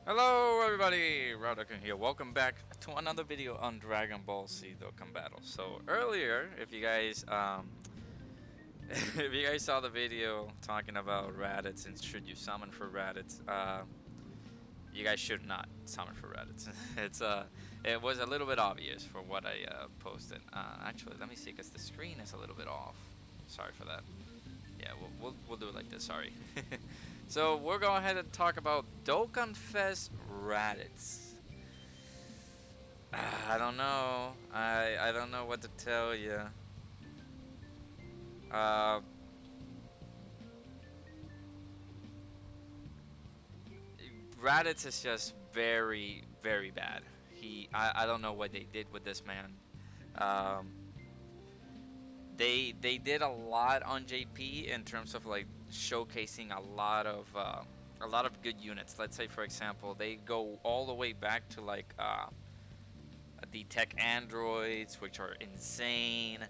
Hello everybody, Dokkan here. Welcome back to another video on Dragon Ball Z Dokkan Battle. So earlier, if you guys if you guys saw the video talking about Raditz and should you summon for Raditz, you guys should not summon for Raditz. It was a little bit obvious for what I posted. Actually, let me see, cause the screen is a little bit off. Sorry for that. Yeah, we'll do it like this. Sorry. So we're going ahead and talk about DOKKANFEST RADITZ. I don't know. I don't know what to tell you. Uh, Raditz is just very bad. I don't know what they did with this man. Um, they did a lot on JP in terms of like showcasing a lot of good units. Let's say, for example, they go all the way back to like the tech androids, which are insane.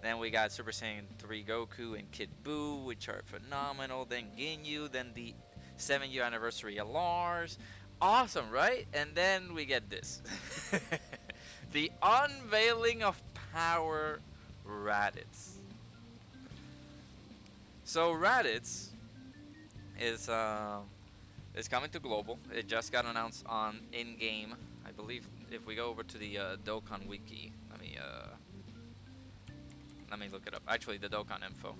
Then we got Super Saiyan 3 Goku and Kid Buu, which are phenomenal. Then Ginyu, then the 7-year anniversary LRs. Awesome, right? And then we get this. The unveiling of power Raditz. So Raditz is coming to global. It just got announced on in-game. I believe if we go over to the Dokkan wiki, let me look it up. Actually, the Dokkan info.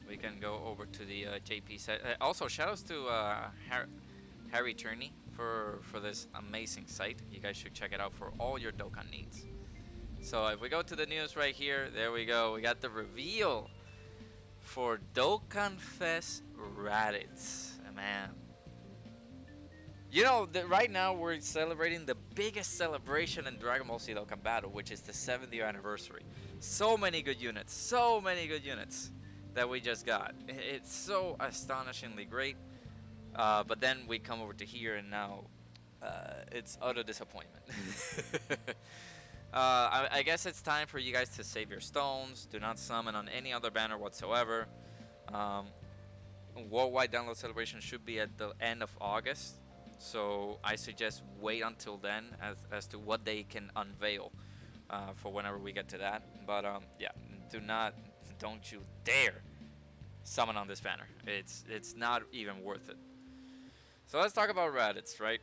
We can go over to the JP set. Also, shoutouts to Harry Turney for this amazing site. You guys should check it out for all your Dokkan needs. So if we go to the news right here, there we go. We got the reveal for DOKKANFEST RADITZ. Man. You know, right now we're celebrating the biggest celebration in Dragon Ball Z Dokkan Battle, which is the 7th year anniversary. So many good units that we just got. It's so astonishingly great. But then we come over to here and now it's utter disappointment. I guess it's time for you guys to save your stones. Do not summon on any other banner whatsoever. Worldwide download celebration should be at the end of August. So I suggest wait until then as to what they can unveil for whenever we get to that. But yeah, don't you dare summon on this banner. It's not even worth it. So let's talk about Raditz, right?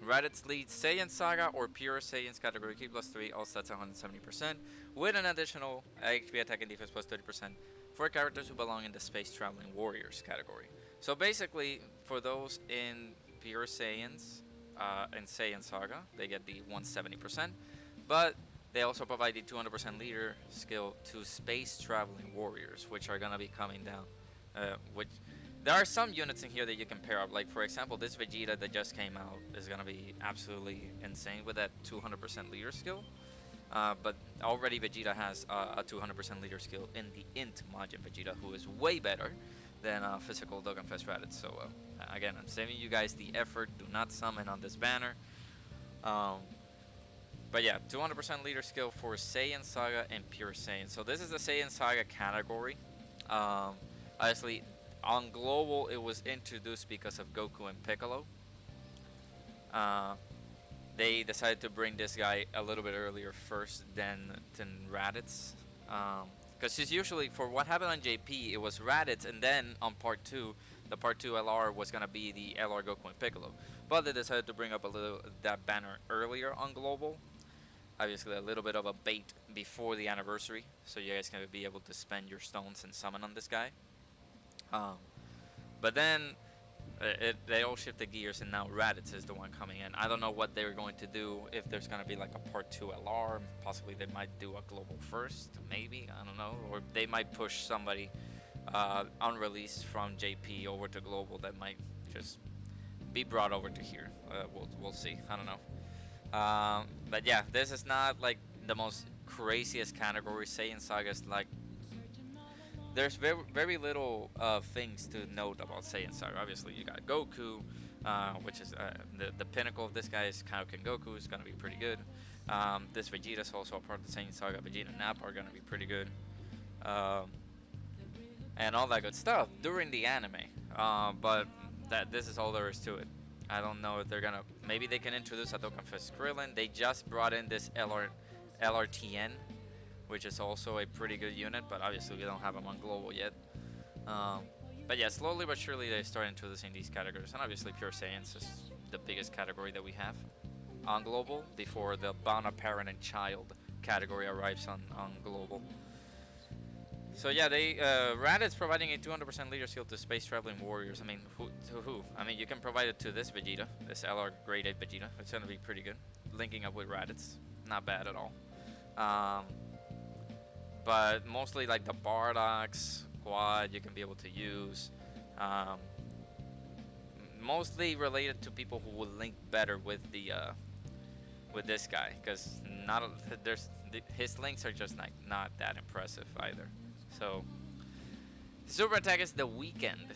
Raditz leads Saiyan Saga or Pure Saiyans category Ki +3, all stats 170%, with an additional HP attack and defense +30% for characters who belong in the Space Traveling Warriors category. So basically, for those in Pure Saiyans and Saiyan Saga, they get the 170%, but they also provide the 200% leader skill to Space Traveling Warriors, which are gonna be coming down. Which there are some units in here that you can pair up. Like for example, this Vegeta that just came out is gonna be absolutely insane with that 200% leader skill. But already Vegeta has a 200% leader skill in the Int Majin Vegeta, who is way better than physical DOKKANFEST Raditz. So again, I'm saving you guys the effort. Do not summon on this banner. But yeah, 200% leader skill for Saiyan Saga and Pure Saiyan. So this is the Saiyan Saga category. Obviously, on global, it was introduced because of Goku and Piccolo. They decided to bring this guy a little bit earlier first than Raditz. Because it's usually, for what happened on JP, it was Raditz, and then on part 2, the part 2 LR was going to be the LR Goku and Piccolo. But they decided to bring up that banner earlier on global. Obviously, a little bit of a bait before the anniversary, so you guys can be able to spend your stones and summon on this guy. But then they all shifted gears, and now Raditz is the one coming in. I don't know what they're going to do, if there's going to be like a part 2 LR. Possibly they might do a global first, maybe, I don't know. Or they might push somebody unreleased from JP over to global that might just be brought over to here. We'll see, I don't know. But yeah, this is not like the most craziest category. Saiyan Saga is like, there's very little things to note about Saiyan Saga. Obviously, you got Goku, which is the pinnacle of this guy is Kaioken Goku, is gonna be pretty good. This Vegeta is also a part of the Saiyan Saga. Vegeta and Nappa are gonna be pretty good. And all that good stuff during the anime. But this is all there is to it. I don't know if they're gonna. Maybe they can introduce a DOKKANFEST Krillin. They just brought in this LRTN, which is also a pretty good unit, but obviously we don't have them on global yet. But yeah, slowly but surely they start introducing these categories, and obviously Pure Saiyans is the biggest category that we have on global before the Bana Parent and Child category arrives on global. So yeah, Raditz providing a 200% leader skill to space traveling warriors. I mean, who? I mean, you can provide it to this Vegeta, this LR Grade 8 Vegeta. It's gonna be pretty good. Linking up with Raditz, not bad at all. But mostly like the Bardock's quad you can be able to use. Mostly related to people who will link better with with this guy, because his links are just not that impressive either. So super attack is the Weekend.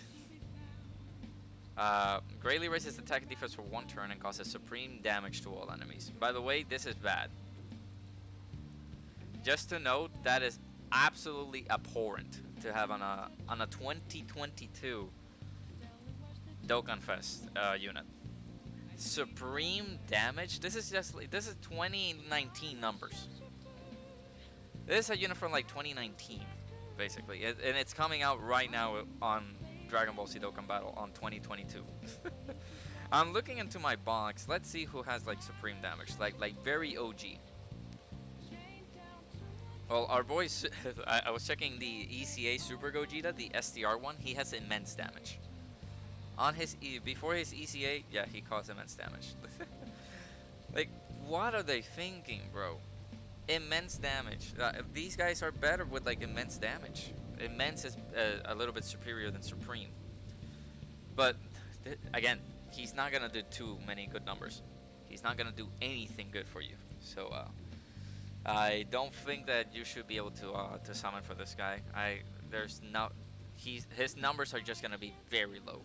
Greatly raises attack and defense for 1 turn and causes supreme damage to all enemies. By the way, this is bad. Just to note, that is absolutely abhorrent to have on a 2022 DOKKANFEST unit. Supreme damage. This is 2019 numbers. This is a unit from like 2019, basically, and it's coming out right now on Dragon Ball Z Dokkan Battle on 2022. I'm looking into my box. Let's see who has like supreme damage, like very OG. Well, our boys, I was checking the ECA Super Gogeta, the SDR one. He has immense damage. On his before his ECA, yeah, he caused immense damage. Like, what are they thinking, bro? Immense damage. These guys are better with like immense damage. Immense is a little bit superior than supreme. But again, he's not gonna do too many good numbers. He's not gonna do anything good for you. So I don't think that you should be able to summon for this guy. His numbers are just gonna be very low.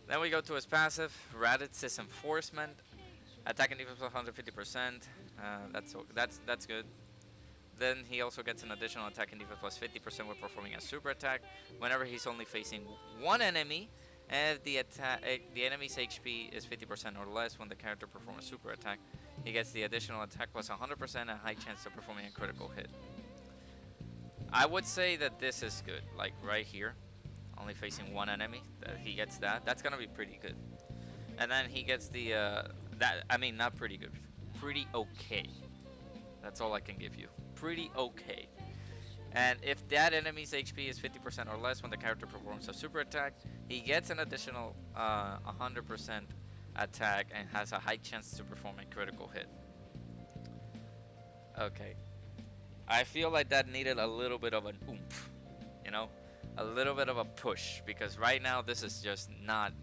Then we go to his passive. Raditz's Enforcement, attack and defense 150%. That's good. Then he also gets an additional attack and defense plus 50% when performing a super attack. Whenever he's only facing one enemy, and the enemy's HP is 50% or less when the character performs a super attack, he gets the additional attack plus 100% and a high chance of performing a critical hit. I would say that this is good, like right here. Only facing one enemy, he gets that. That's gonna be pretty good. And then he gets the not pretty good, pretty okay. That's all I can give you. Pretty okay. And if that enemy's HP is 50% or less when the character performs a super attack, he gets an additional 100% attack and has a high chance to perform a critical hit. Okay. I feel like that needed a little bit of an oomph, you know? A little bit of a push, because right now this is just not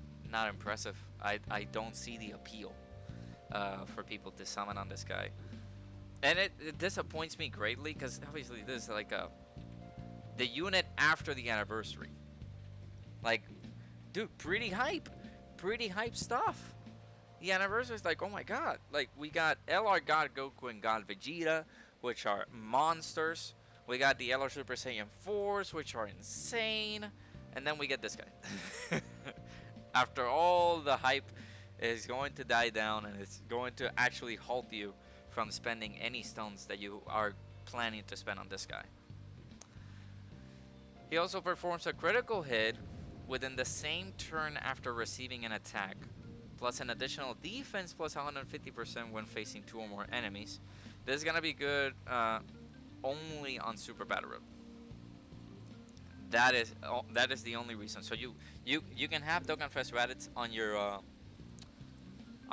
impressive. I don't see the appeal for people to summon on this guy, and it disappoints me greatly, because obviously this is like the unit after the anniversary. Like, dude, pretty hype stuff. The anniversary is like, oh my god, like we got LR God Goku and God Vegeta, which are monsters. We got the LR Super Saiyan 4s, which are insane. And then we get this guy. After all the hype is going to die down, and it's going to actually halt you from spending any stones that you are planning to spend on this guy. He also performs a critical hit within the same turn after receiving an attack, plus an additional defense plus 150% when facing 2 or more enemies. This is going to be good only on Super Battle Road. That is the only reason. So you can have DOKKANFEST Raditz on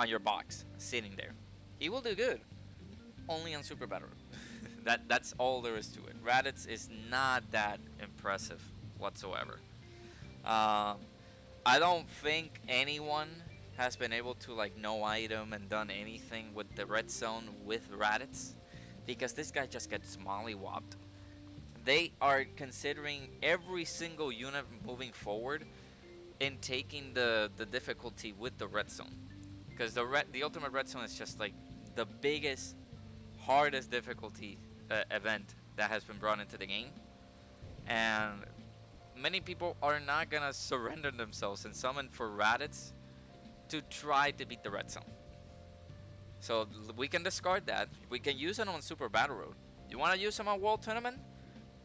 your box sitting there. He will do good only on Super Battle Road. That's all there is to it. Raditz is not that impressive whatsoever. I don't think anyone has been able to like no item and done anything with the red zone with Raditz, because this guy just gets mollywopped. They are considering every single unit moving forward in taking the difficulty with the red zone, because the ultimate red zone is just like the biggest, hardest difficulty event that has been brought into the game, and many people are not gonna surrender themselves and summon for Raditz to try to beat the red zone. So we can discard that. We can use it on Super Battle Road. You want to use him on World Tournament?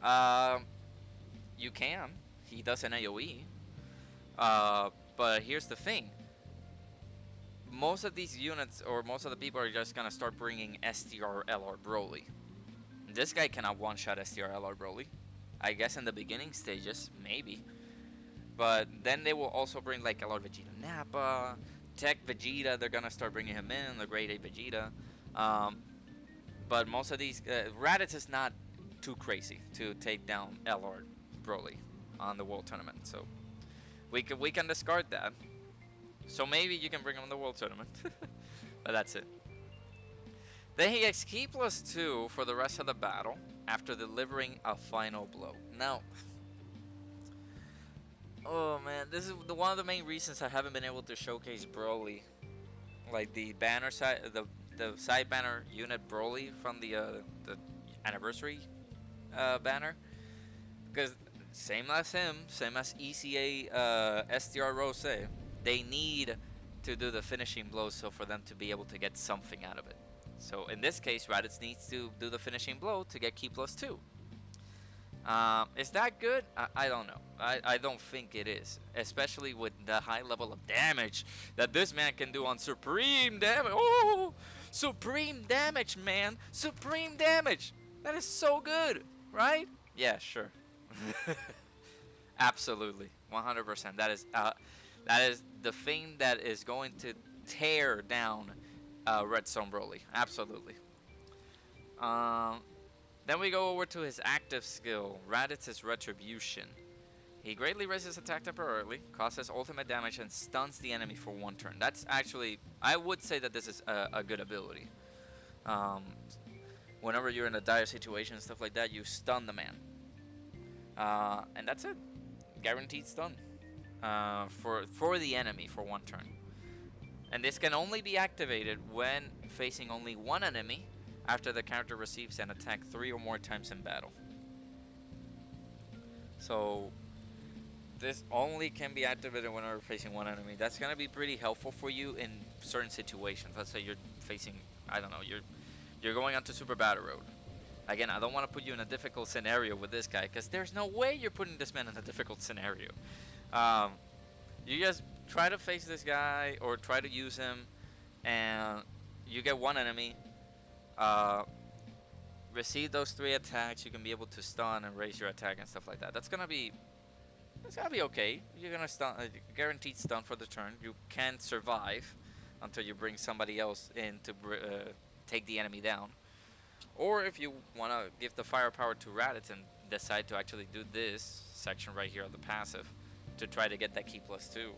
Um, you can. He does an AoE. But here's the thing. Most of these units, or most of the people, are just gonna start bringing STR LR Broly. This guy cannot one-shot STR LR Broly. I guess in the beginning stages, maybe. But then they will also bring like LR Vegeta Nappa, Tech Vegeta. They're gonna start bringing him in, the Grade A Vegeta. But most of these, Raditz is not too crazy to take down LR Broly on the World Tournament, so we can discard that. So maybe you can bring him in the World Tournament, but that's it. Then he gets Ki +2 for the rest of the battle after delivering a final blow. Now, oh man, this is one of the main reasons I haven't been able to showcase Broly, like the banner side, the side banner unit Broly from the anniversary banner, because same as him, same as ECA STR Rose, they need to do the finishing blow so for them to be able to get something out of it. So in this case, Raditz needs to do the finishing blow to get Ki +2. Is that good? I don't know. I don't think it is, especially with the high level of damage that this man can do on Supreme Damage. Oh, Supreme Damage, man. Supreme Damage. That is so good, right? Yeah, sure. Absolutely. 100%. That is the thing that is going to tear down Red Zone Broly. Absolutely. Then we go over to his active skill, Raditz's Retribution. He greatly raises attack temporarily, causes ultimate damage, and stuns the enemy for 1 turn. That's actually, I would say that this is a good ability. Whenever you're in a dire situation and stuff like that, you stun the man. And that's it. Guaranteed stun for the enemy for 1 turn. And this can only be activated when facing only 1 enemy after the character receives an attack 3 or more times in battle. So this only can be activated whenever facing 1 enemy. That's gonna be pretty helpful for you in certain situations. Let's say you're facing, I don't know, you're going onto Super Battle Road. Again, I don't want to put you in a difficult scenario with this guy, because there's no way you're putting this man in a difficult scenario. You just try to face this guy or try to use him, and you get 1 enemy. Receive those 3 attacks. You can be able to stun and raise your attack and stuff like that. That's gonna be okay. You're gonna stun, guaranteed stun for the turn. You can survive until you bring somebody else in to take the enemy down. Or if you want to give the firepower to Raditz and decide to actually do this section right here of the passive to try to get that Ki +2,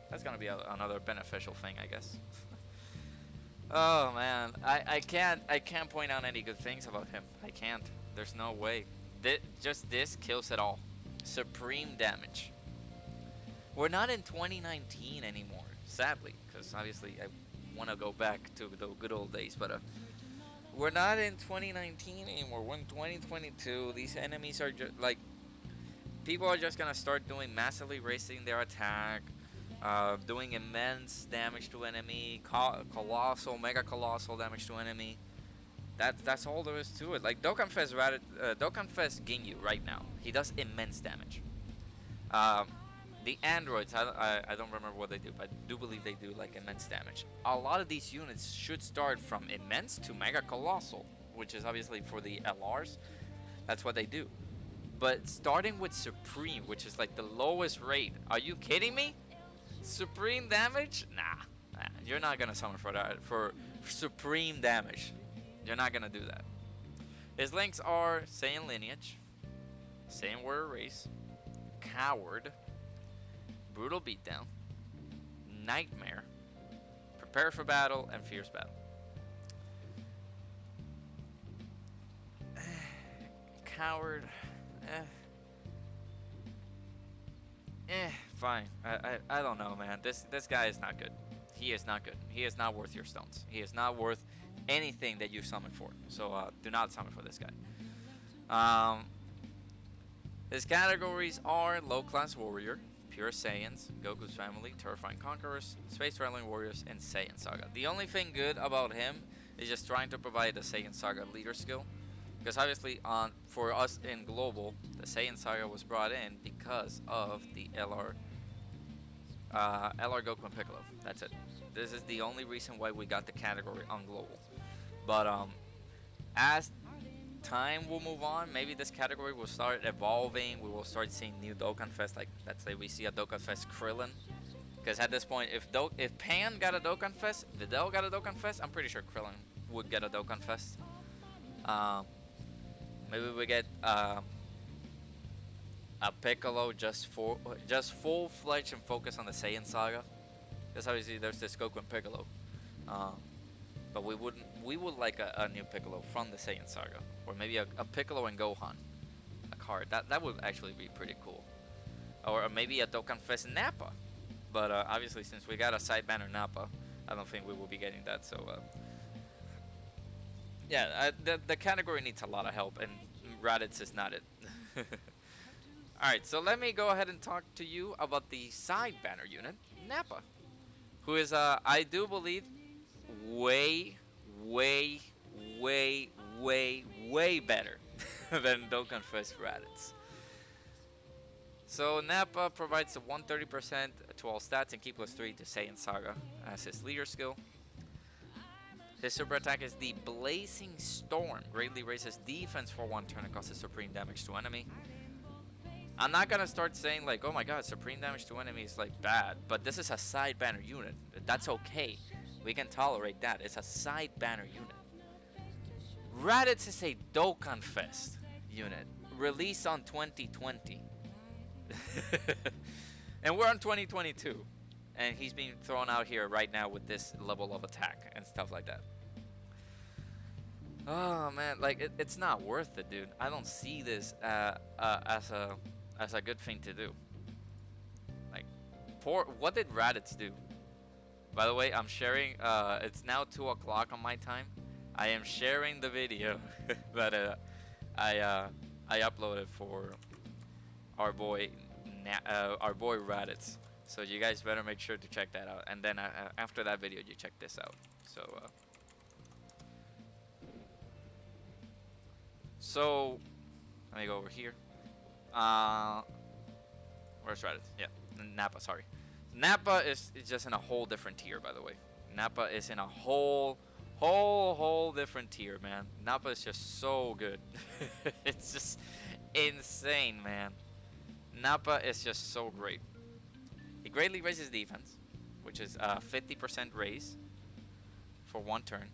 that's going to be another beneficial thing, I guess. Oh man, I can't point out any good things about him. I can't. There's no way. Just this kills it all. Supreme Damage. We're not in 2019 anymore, sadly, because obviously I want to go back to the good old days, but we're not in 2019 anymore. We're in 2022. These enemies are just like, people are just gonna start doing massively raising their attack, doing immense damage to enemy, colossal, mega colossal damage to enemy. That's all there is to it. Like Dokkanfest Ginyu right now, he does immense damage. The androids, I don't remember what they do, but I do believe they do like immense damage. A lot of these units should start from immense to mega colossal, which is obviously for the LRs. That's what they do. But starting with Supreme, which is like the lowest rate. Are you kidding me? Supreme damage? Nah, you're not gonna summon for that. For Supreme damage, you're not gonna do that. His links are Saiyan Lineage, Saiyan Warrior Race, Coward, Brutal Beatdown, Nightmare, Prepare for Battle, and Fierce Battle. Coward, fine. I don't know, man. This guy is not good. He is not good. He is not worth your stones. He is not worth anything that you summon for. So do not summon for this guy. His categories are Low Class Warrior, Pure Saiyans, Goku's Family, Terrifying Conquerors, Space Traveling Warriors, and Saiyan Saga. The only thing good about him is just trying to provide the Saiyan Saga leader skill. Because obviously, for us in Global, the Saiyan Saga was brought in because of the LR Goku and Piccolo. That's it. This is the only reason why we got the category on Global. But as time will move on, maybe this category will start evolving. We will start seeing new Dokkan Fest. Like, let's say we see a Dokkan Fest Krillin. Because at this point, if Pan got a Dokkan Fest, Videl got a Dokkan Fest, I'm pretty sure Krillin would get a Dokkan Fest. Maybe we get a Piccolo just full-fledged and focus on the Saiyan Saga. Because obviously there's this Goku and Piccolo. But we would like a new Piccolo from the Saiyan Saga, or maybe a Piccolo and Gohan, a card that would actually be pretty cool, or maybe a Dokkan Fest Nappa. But obviously, since we got a side banner Nappa, I don't think we will be getting that. So yeah, the category needs a lot of help, and Raditz is not it. All right, so let me go ahead and talk to you about the side banner unit, Nappa, who is I do believe way better than Dokkan Fest Raditz. So Nappa provides a 130% to all stats and key +3 to Saiyan Saga as his leader skill. His super attack is the Blazing Storm, greatly raises defense for 1 turn and causes supreme damage to enemy. I'm not gonna start saying like, oh my god, supreme damage to enemy is like bad, but this is a side banner unit. That's okay. We can tolerate that. It's a side banner unit. Raditz is a Dokkan Fest unit, released on 2020. And we're on 2022. And he's being thrown out here right now with this level of attack and stuff like that. Oh man, like it's not worth it, dude. I don't see this as a good thing to do. Like, what did Raditz do? By the way, I'm sharing. It's now 2 o'clock on my time. I am sharing the video that I uploaded for our boy Raditz. So you guys better make sure to check that out. And then after that video, you check this out. So let me go over here. Where's Raditz? Yeah, Nappa. Sorry. Nappa is just in a whole different tier, by the way. Nappa is in a whole different tier, man. Nappa is just so good. It's just insane, man. Nappa is just so great. He greatly raises defense, which is a 50% raise for 1 turn.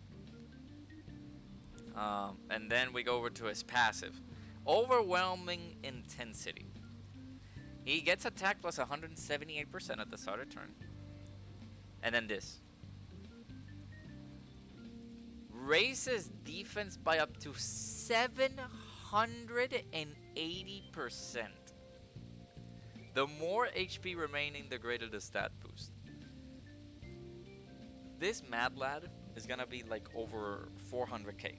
And then we go over to his passive, Overwhelming Intensity. He gets attack plus 178% at the start of turn. And then this. Raises defense by up to 780%. The more HP remaining, the greater the stat boost. This Mad Lad is gonna be like over 400k.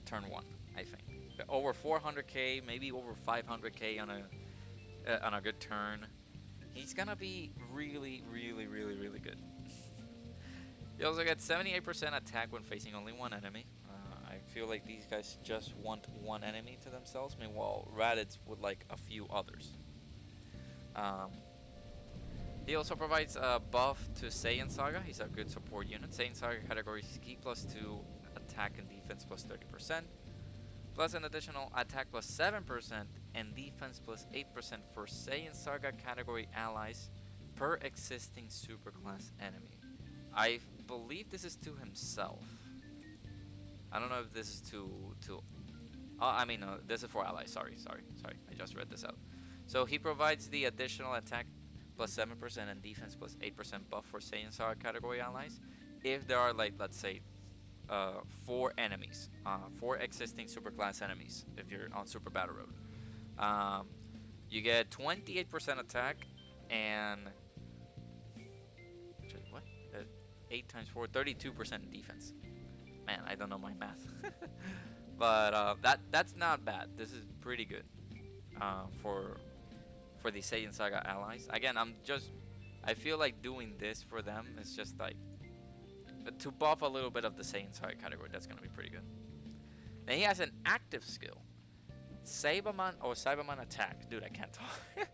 Turn 1, I think. Over 400k, maybe over 500k on a good turn. He's gonna be really good. He also gets 78% attack when facing only 1 enemy. I feel like these guys just want 1 enemy to themselves. Meanwhile, Raditz would like a few others. He also provides a buff to Saiyan Saga. He's a good support unit. Saiyan Saga category is key +2, attack and defense +30%, plus an additional attack +7% and defense +8% for Saiyan Saga category allies per existing superclass enemy. I believe this is to himself. I don't know if this is to this is for allies. Sorry. I just read this out. So he provides the additional attack +7% and defense +8% buff for Saiyan Saga category allies if there are, like, let's say 4 enemies, 4 existing superclass enemies if you're on Super Battle Road. You get 28% attack and 8 times 4, 32% defense. Man, I don't know my math. But that's not bad. This is pretty good. for the Saiyan Saga allies. Again, I feel like doing this for them is just like to buff a little bit of the Saiyan Saga category. That's gonna be pretty good. Then he has an active skill, Cyberman or Cyberman attack. Dude, I can't talk.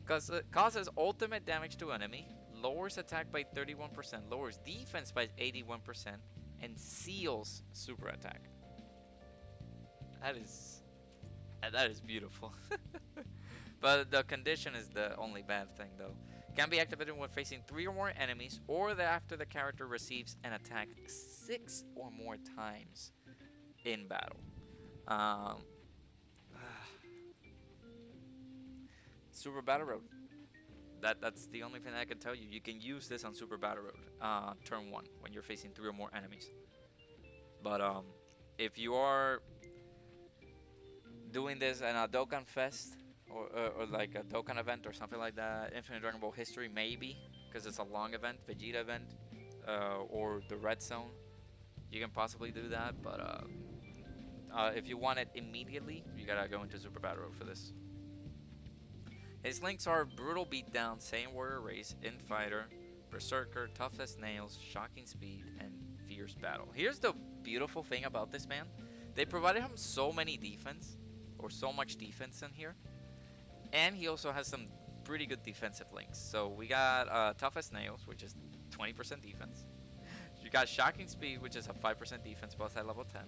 Because it causes ultimate damage to enemy, lowers attack by 31%, lowers defense by 81%, and seals super attack. That is beautiful. But the condition is the only bad thing though. Can be activated when facing 3 or more enemies, or after the character receives an attack 6 or more times in battle. Super Battle Road. That's the only thing I can tell you. You can use this on Super Battle Road, turn 1, when you're facing 3 or more enemies. But if you are doing this in a Dokkan Fest or like a Dokkan event or something like that, Infinite Dragon Ball History maybe, because it's a long event, Vegeta event, or the Red Zone, you can possibly do that. But if you want it immediately, you gotta go into Super Battle Road for this. His links are Brutal Beatdown, Saiyan Warrior Race, Infighter, Berserker, Tough as Nails, Shocking Speed, and Fierce Battle. Here's the beautiful thing about this man. They provided him so many defense, or so much defense in here. And he also has some pretty good defensive links. So we got Tough as Nails, which is 20% defense. You got Shocking Speed, which is a 5% defense, both at level 10.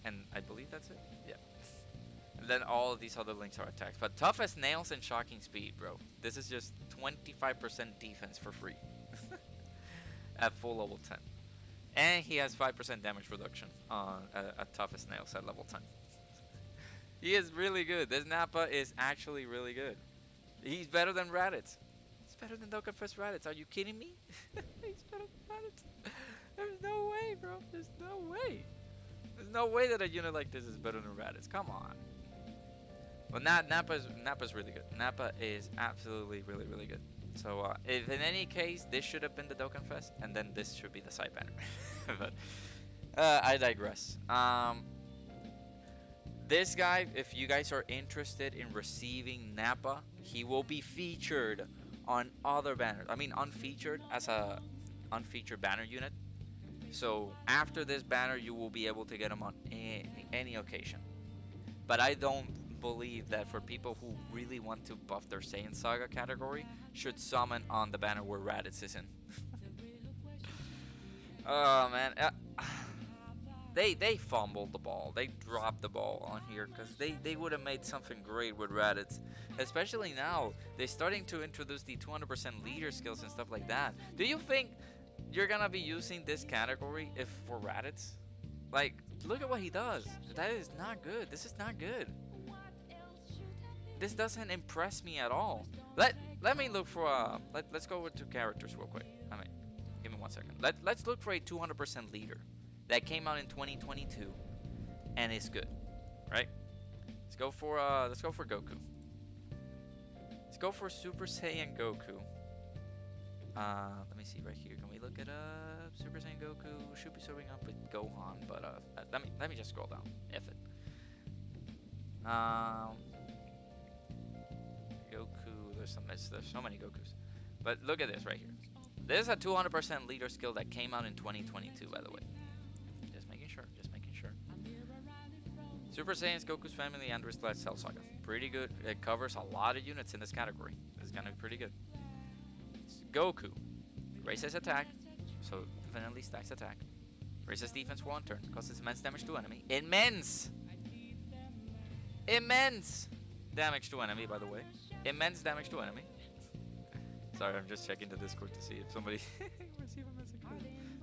And I believe that's it. Yeah. And then all of these other links are attacks. But Tough as Nails and Shocking Speed, bro. This is just 25% defense for free. At full level 10. And he has 5% damage reduction on at Tough as Nails at level 10. He is really good. This Nappa is actually really good. He's better than Raditz. He's better than DOKKANFEST Raditz. Are you kidding me? He's better than Raditz. There's no way, bro. There's no way. There's no way that a unit like this is better than Raditz. Come on. Well, Nappa's really good. Nappa is absolutely really, really good. So, if in any case, this should have been the Dokkan Fest, and then this should be the side banner. But, I digress. This guy, if you guys are interested in receiving Nappa, he will be featured on other banners. I mean, unfeatured as a unfeatured banner unit. So, after this banner, you will be able to get him on any occasion. But I don't believe that for people who really want to buff their Saiyan Saga category, should summon on the banner where Raditz is in. Oh man, they fumbled the ball. They dropped the ball on here because they would have made something great with Raditz. Especially now, they're starting to introduce the 200% leader skills and stuff like that. Do you think you're gonna be using this category if for Raditz? Like, look at what he does. That is not good. This is not good. This doesn't impress me at all. Let me look for let's go with 2 characters real quick. I mean, give me 1 second. Let's look for a 200% leader that came out in 2022 and is good, right? Let's go for Goku. Let's go for Super Saiyan Goku. Let me see right here. Can we look it up? Super Saiyan Goku should be showing up with Gohan, but let me just scroll down. F it. Goku, there's so many Gokus. But look at this right here. This is a 200% leader skill that came out in 2022, by the way. Just making sure. Super Saiyan's Goku's family and Raditz Cell Saga. Pretty good. It covers a lot of units in this category. This is gonna be pretty good. Goku raises attack, so definitely stacks attack. Raises defense for 1 turn. Causes immense damage to enemy. Immense damage to enemy, by the way. Immense damage to enemy. Sorry, I'm just checking the Discord to see if somebody received a message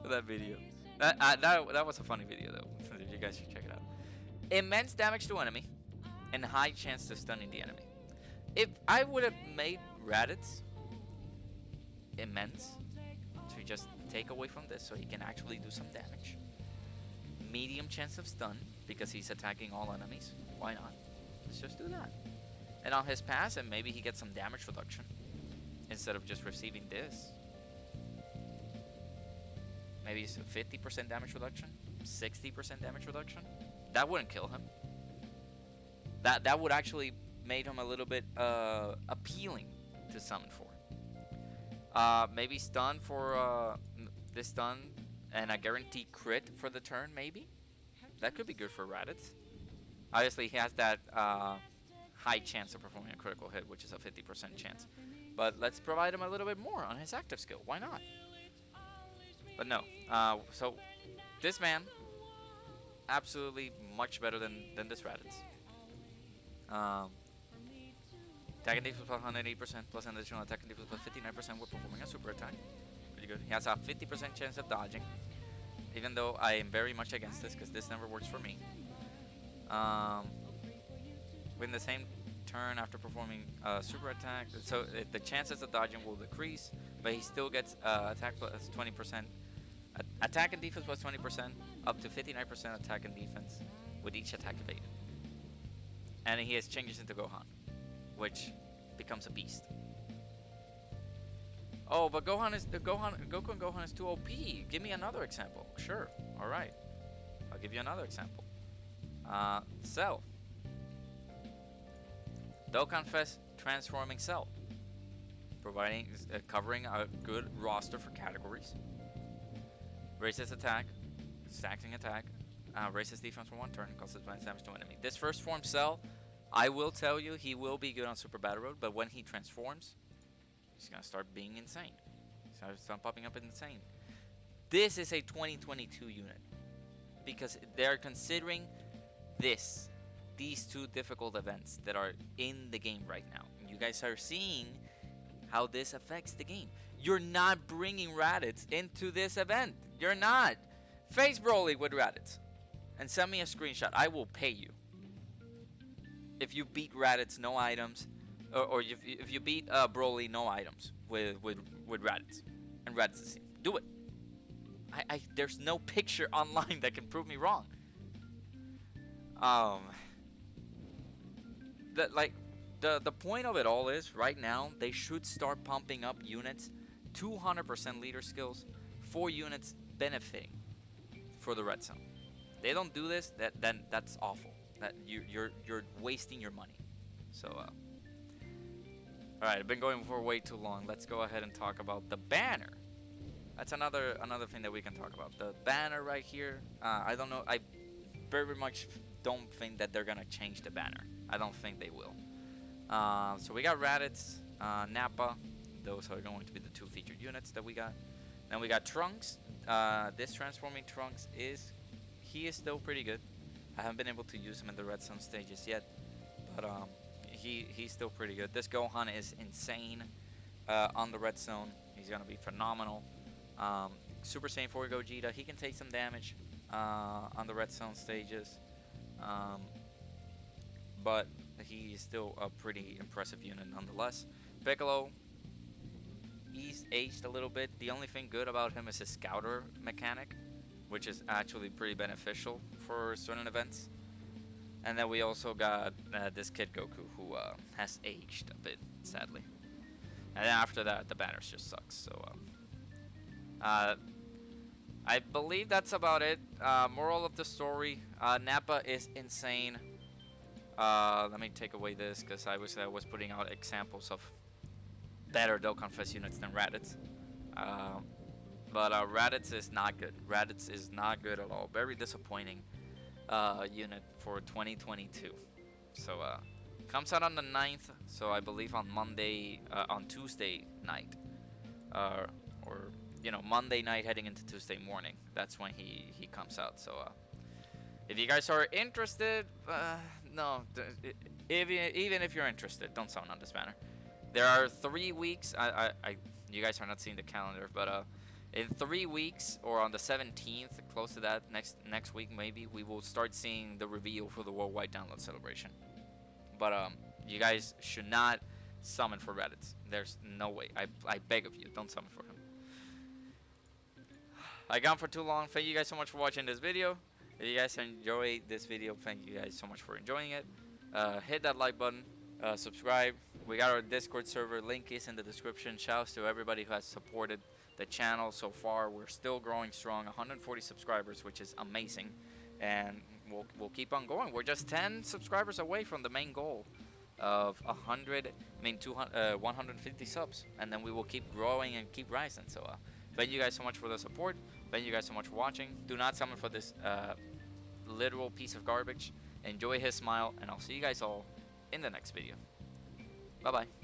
for that video. That was a funny video though. You guys should check it out. Immense damage to enemy and high chance to stunning the enemy. If I would have made Raditz immense to just take away from this so he can actually do some damage. Medium chance of stun because he's attacking all enemies. Why not? Let's just do that. And on his pass, and maybe he gets some damage reduction instead of just receiving this. Maybe it's a 50% damage reduction, 60% damage reduction. That wouldn't kill him. That would actually made him a little bit appealing to summon for. Maybe stun for this stun and a guaranteed crit for the turn, maybe? That could be good for Raditz. Obviously, he has that high chance of performing a critical hit, which is a 50% chance. But let's provide him a little bit more on his active skill. Why not? But no. So this man, absolutely much better than this Raditz. Attack and defense plus 180% plus an additional attack and defense plus 59% when performing a super attack. Pretty good. He has a 50% chance of dodging, even though I am very much against this because this never works for me. Within the same turn after performing a super attack, so the chances of dodging will decrease, but he still gets attack plus 20%, attack and defense plus 20%, up to 59% attack and defense with each attack evaded. And he has changes into Gohan, which becomes a beast. Oh, but Goku and Gohan is too OP. Give me another example. Sure. All right. I'll give you another example. Cell. DOKKANFEST transforming Cell, providing covering a good roster for categories. Raises attack, stacking attack, raises defense for one turn, causes minus damage to enemy. This first form Cell, I will tell you, he will be good on Super Battle Road, but when he transforms, he's gonna start being insane. He's gonna start popping up insane. This is a 2022 unit because they're considering these two difficult events that are in the game right now. And you guys are seeing how this affects the game. You're not bringing Raditz into this event. You're not. Face Broly with Raditz and send me a screenshot. I will pay you. If you beat Raditz, no items, or if you beat Broly, no items with Raditz, and Raditz is do it. There's no picture online that can prove me wrong. The point of it all is right now they should start pumping up units, 200% leader skills, 4 units benefiting for the red zone. They don't do this, then that's awful. That you're wasting your money. So all right, I've been going for way too long. Let's go ahead and talk about the banner. That's another thing that we can talk about. The banner right here. I don't know. I very much don't think that they're gonna change the banner. I don't think they will. So we got Raditz, Nappa. Those are going to be the 2 featured units that we got. Then we got Trunks. This transforming Trunks is still pretty good. I haven't been able to use him in the red zone stages yet, but he's still pretty good. This Gohan is insane on the red zone. He's gonna be phenomenal. Super Saiyan 4 Gogeta, he can take some damage on the red zone stages, but he is still a pretty impressive unit nonetheless. Piccolo, he's aged a little bit. The only thing good about him is his scouter mechanic, which is actually pretty beneficial for certain events. And then we also got this Kid Goku, who has aged a bit, sadly. And then after that, the banners just sucks. So I believe that's about it. Moral of the story: Nappa is insane. Let me take away this because I was putting out examples of better DOKKANFEST units than Raditz. But Raditz is not good. Raditz is not good at all. Very disappointing unit for 2022. So comes out on the 9th. So I believe on Tuesday night, or Monday night heading into Tuesday morning. That's when he comes out. So if you guys are interested, no, even if you're interested, don't summon on this banner. There are 3 weeks. You guys are not seeing the calendar, but in 3 weeks or on the 17th, close to that, next week maybe, we will start seeing the reveal for the worldwide download celebration. But you guys should not summon for Raditz. There's no way. I beg of you, don't summon for him. I gone for too long. Thank you guys so much for watching this video. If you guys enjoyed this video, thank you guys so much for enjoying it. Hit that like button. Subscribe. We got our Discord server. Link is in the description. Shouts to everybody who has supported the channel so far. We're still growing strong. 140 subscribers, which is amazing. And we'll keep on going. We're just 10 subscribers away from the main goal of 150 subs, and then we will keep growing and keep rising. So thank you guys so much for the support. Thank you guys so much for watching. Do not summon for this literal piece of garbage. Enjoy his smile, and I'll see you guys all in the next video. Bye bye.